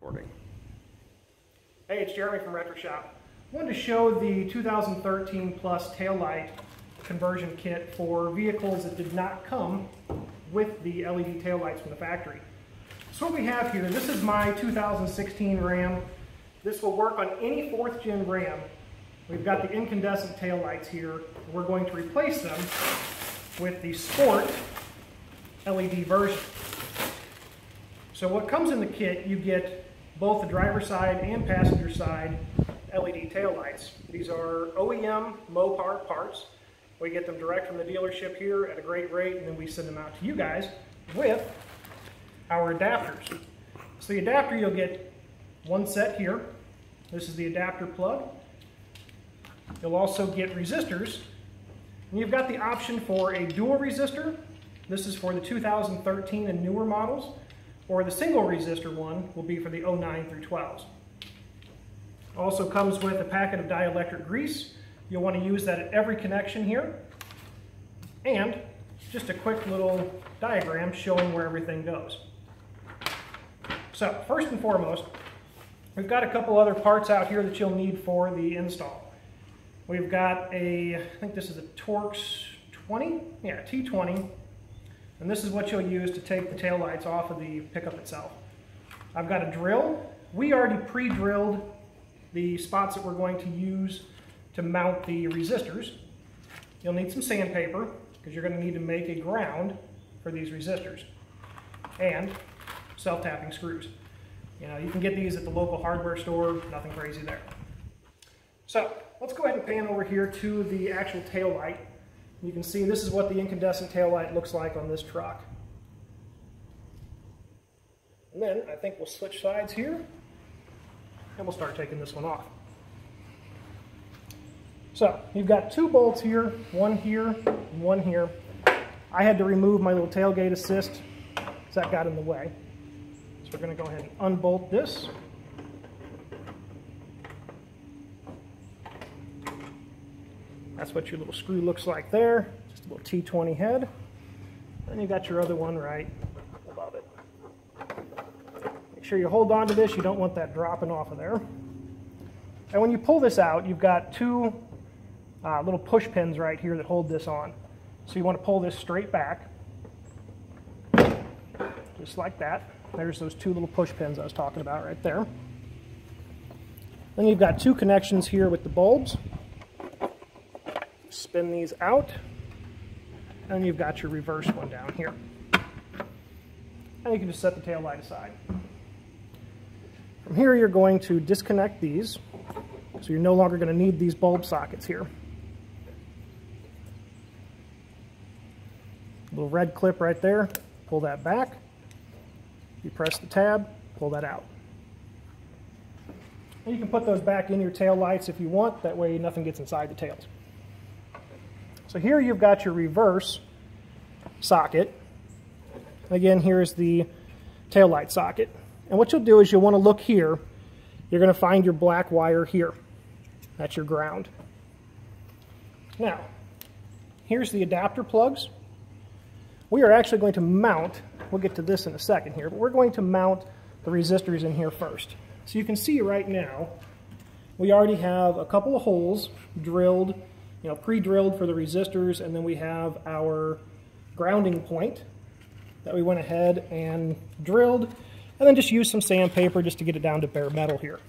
recording. Hey, it's Jeremy from RetroShop. I wanted to show the 2013 Plus taillight conversion kit for vehicles that did not come with the LED taillights from the factory. So what we have here, this is my 2016 Ram. This will work on any 4th gen Ram. We've got the incandescent taillights here. We're going to replace them with the Sport LED version. So what comes in the kit, you get both the driver side and passenger side LED taillights. These are OEM Mopar parts. We get them direct from the dealership here at a great rate, and then we send them out to you guys with our adapters. So the adapter, you'll get one set here. This is the adapter plug. You'll also get resistors. And you've got the option for a dual resistor. This is for the 2013 and newer models. Or the single resistor one will be for the 09 through 12s. Also comes with a packet of dielectric grease. You'll want to use that at every connection here. And just a quick little diagram showing where everything goes. So first and foremost, we've got a couple other parts out here that you'll need for the install. We've got I think this is a Torx 20? Yeah, T20. And this is what you'll use to take the taillights off of the pickup itself. I've got a drill. We already pre-drilled the spots that we're going to use to mount the resistors. You'll need some sandpaper because you're going to need to make a ground for these resistors. And self-tapping screws. You know, you can get these at the local hardware store, nothing crazy there. So let's go ahead and pan over here to the actual taillight. You can see this is what the incandescent taillight looks like on this truck. And then I think we'll switch sides here and we'll start taking this one off. So you've got two bolts here, one here and one here. I had to remove my little tailgate assist because that got in the way. So we're going to go ahead and unbolt this. That's what your little screw looks like there. Just a little T20 head. Then you got your other one right above it. Make sure you hold on to this. You don't want that dropping off of there. And when you pull this out, you've got two little push pins right here that hold this on. So you want to pull this straight back. Just like that. There's those two little push pins I was talking about right there. Then you've got two connections here with the bulbs. Spin these out, and you've got your reverse one down here. And you can just set the tail light aside. From here, you're going to disconnect these, so you're no longer going to need these bulb sockets here. Little red clip right there, pull that back. You press the tab, pull that out. And you can put those back in your tail lights if you want, that way nothing gets inside the tails. So here you've got your reverse socket. Again, here's the taillight socket. And what you'll do is you'll want to look here. You're going to find your black wire here. That's your ground. Now, here's the adapter plugs. We are actually going to mount, we'll get to this in a second here, but we're going to mount the resistors in here first. So you can see right now, we already have a couple of holes drilled, pre-drilled for the resistors, and then we have our grounding point that we went ahead and drilled, and then just used some sandpaper just to get it down to bare metal here.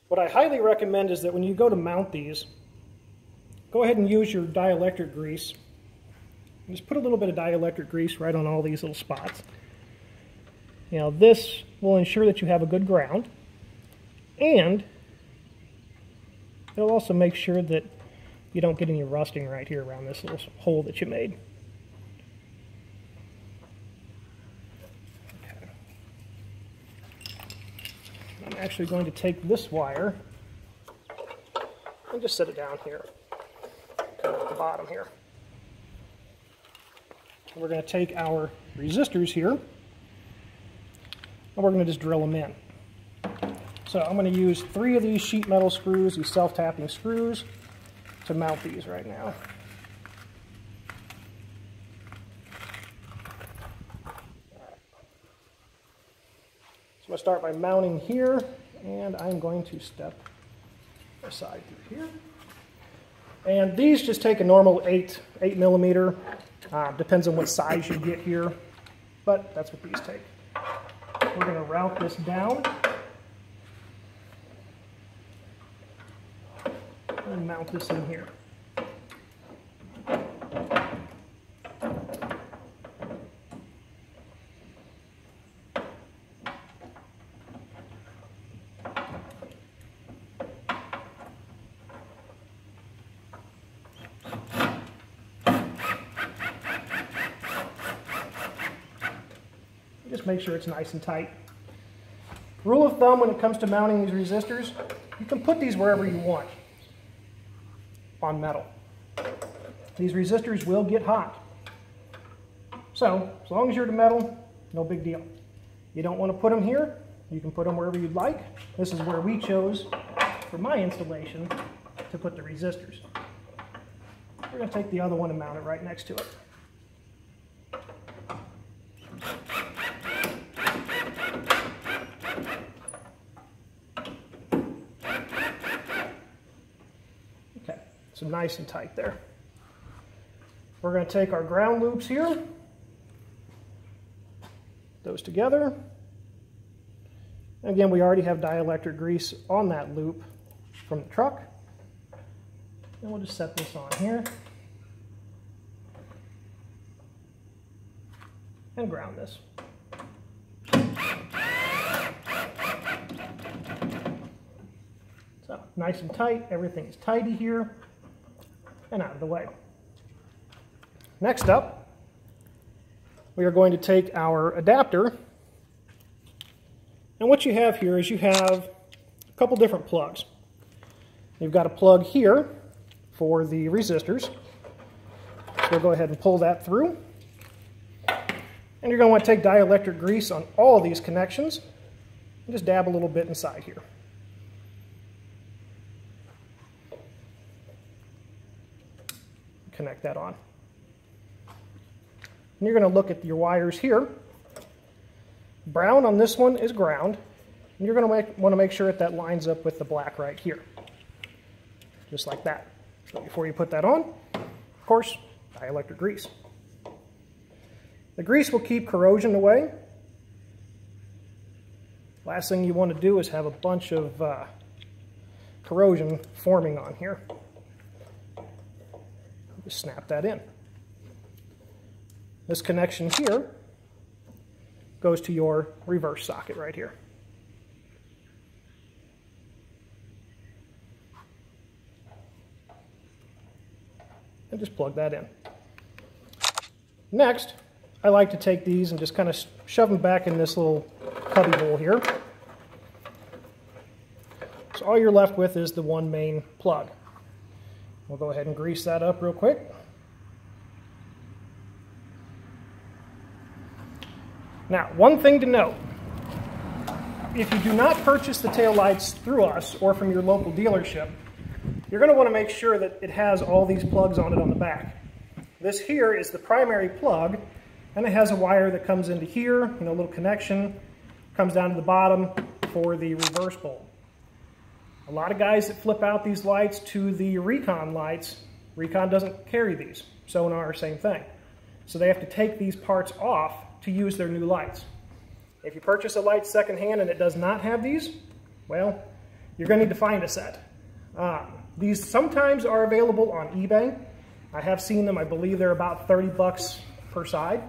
What I highly recommend is that when you go to mount these, go ahead and use your dielectric grease. Just put a little bit of dielectric grease right on all these little spots. This will ensure that you have a good ground, and it'll also make sure that you don't get any rusting right here around this little hole that you made. Okay. I'm actually going to take this wire and just set it down here, kind of at the bottom here. And we're going to take our resistors here, and we're going to just drill them in. So I'm going to use 3 of these sheet metal screws, these self-tapping screws, to mount these right now. going to start by mounting here, and I'm going to step aside through here. And these just take a normal 8 millimeter. Depends on what size you get here, but that's what these take. We're going to route this down and mount this in here. Just make sure it's nice and tight. Rule of thumb when it comes to mounting these resistors, you can put these wherever you want on metal. These resistors will get hot. So, as long as you're to metal, no big deal. You don't want to put them here, you can put them wherever you'd like. This is where we chose, for my installation, to put the resistors. We're going to take the other one and mount it right next to it. So nice and tight there. We're going to take our ground loops here, those together. And again, we already have dielectric grease on that loop from the truck. And we'll just set this on here and ground this. So nice and tight, everything is tidy here and out of the way. Next up, we are going to take our adapter, and what you have here is you have a couple different plugs. You've got a plug here for the resistors, so we'll go ahead and pull that through, and you're going to want to take dielectric grease on all of these connections and just dab a little bit inside here. Connect that on. And you're going to look at your wires here. Brown on this one is ground, and you're going to want to make sure that lines up with the black right here. Just like that. So before you put that on, of course, dielectric grease. The grease will keep corrosion away. Last thing you want to do is have a bunch of corrosion forming on here. Just snap that in. This connection here goes to your reverse socket right here. And just plug that in. Next, I like to take these and just kind of shove them back in this little cubby hole here. So all you're left with is the one main plug. We'll go ahead and grease that up real quick. Now, one thing to note, if you do not purchase the taillights through us or from your local dealership, you're going to want to make sure that it has all these plugs on it on the back. This here is the primary plug, and it has a wire that comes into here, a little connection, comes down to the bottom for the reverse bulb. A lot of guys that flip out these lights to the Recon lights, Recon doesn't carry these. Sonar, same thing. So they have to take these parts off to use their new lights. If you purchase a light secondhand and it does not have these, well, you're going to need to find a set. These sometimes are available on eBay. I have seen them. I believe they're about 30 bucks per side.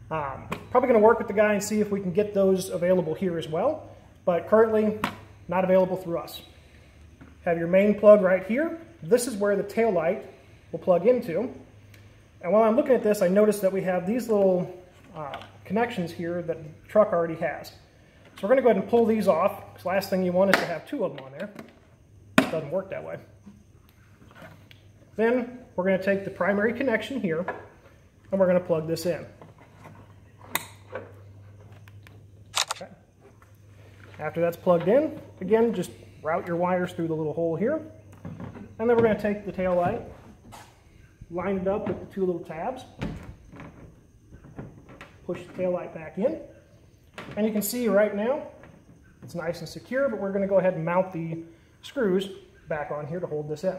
Probably going to work with the guy and see if we can get those available here as well, but currently not available through us. Have your main plug right here. This is where the tail light will plug into. And while I'm looking at this, I noticed that we have these little connections here that the truck already has. So we're going to go ahead and pull these off, because last thing you want is to have two of them on there. It doesn't work that way. Then we're going to take the primary connection here, and we're going to plug this in. Okay. After that's plugged in, again, just route your wires through the little hole here. And then we're going to take the tail light, line it up with the two little tabs, push the tail light back in, and you can see right now it's nice and secure, but we're going to go ahead and mount the screws back on here to hold this in.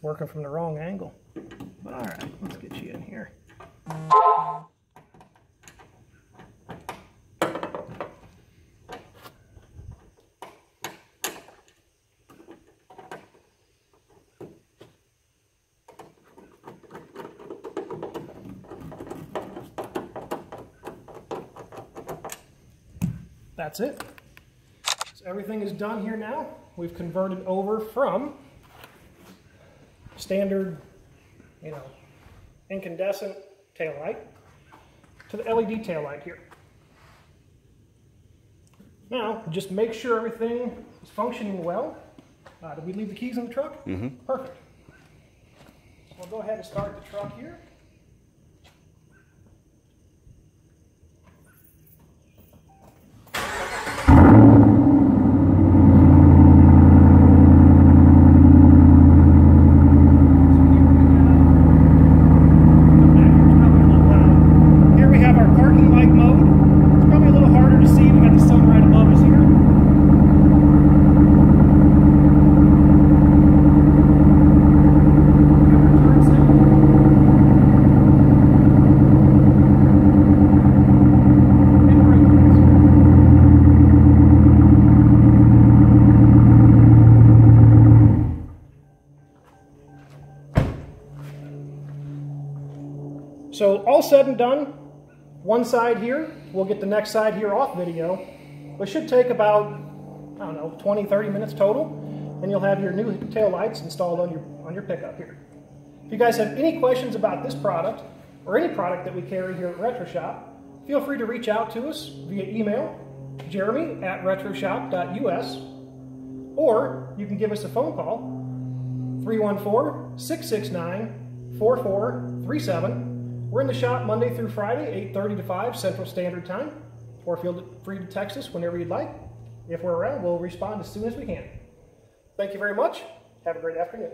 Working from the wrong angle. But all right, let's get you in here. That's it. So everything is done here now. We've converted over from standard, incandescent taillight to the LED taillight here. Now, just make sure everything is functioning well. Did we leave the keys in the truck? Mm-hmm. Perfect. So we'll go ahead and start the truck here. So all said and done, one side here, we'll get the next side here off video. It should take about, I don't know, 20, 30 minutes total, and you'll have your new tail lights installed on your pickup here. If you guys have any questions about this product, or any product that we carry here at RetroShop, feel free to reach out to us via email, jeremy@retroshop.us, or you can give us a phone call, 314-669-4437. We're in the shop Monday through Friday, 8:30 to 5 Central Standard Time, or feel free to text us whenever you'd like. If we're around, we'll respond as soon as we can. Thank you very much. Have a great afternoon.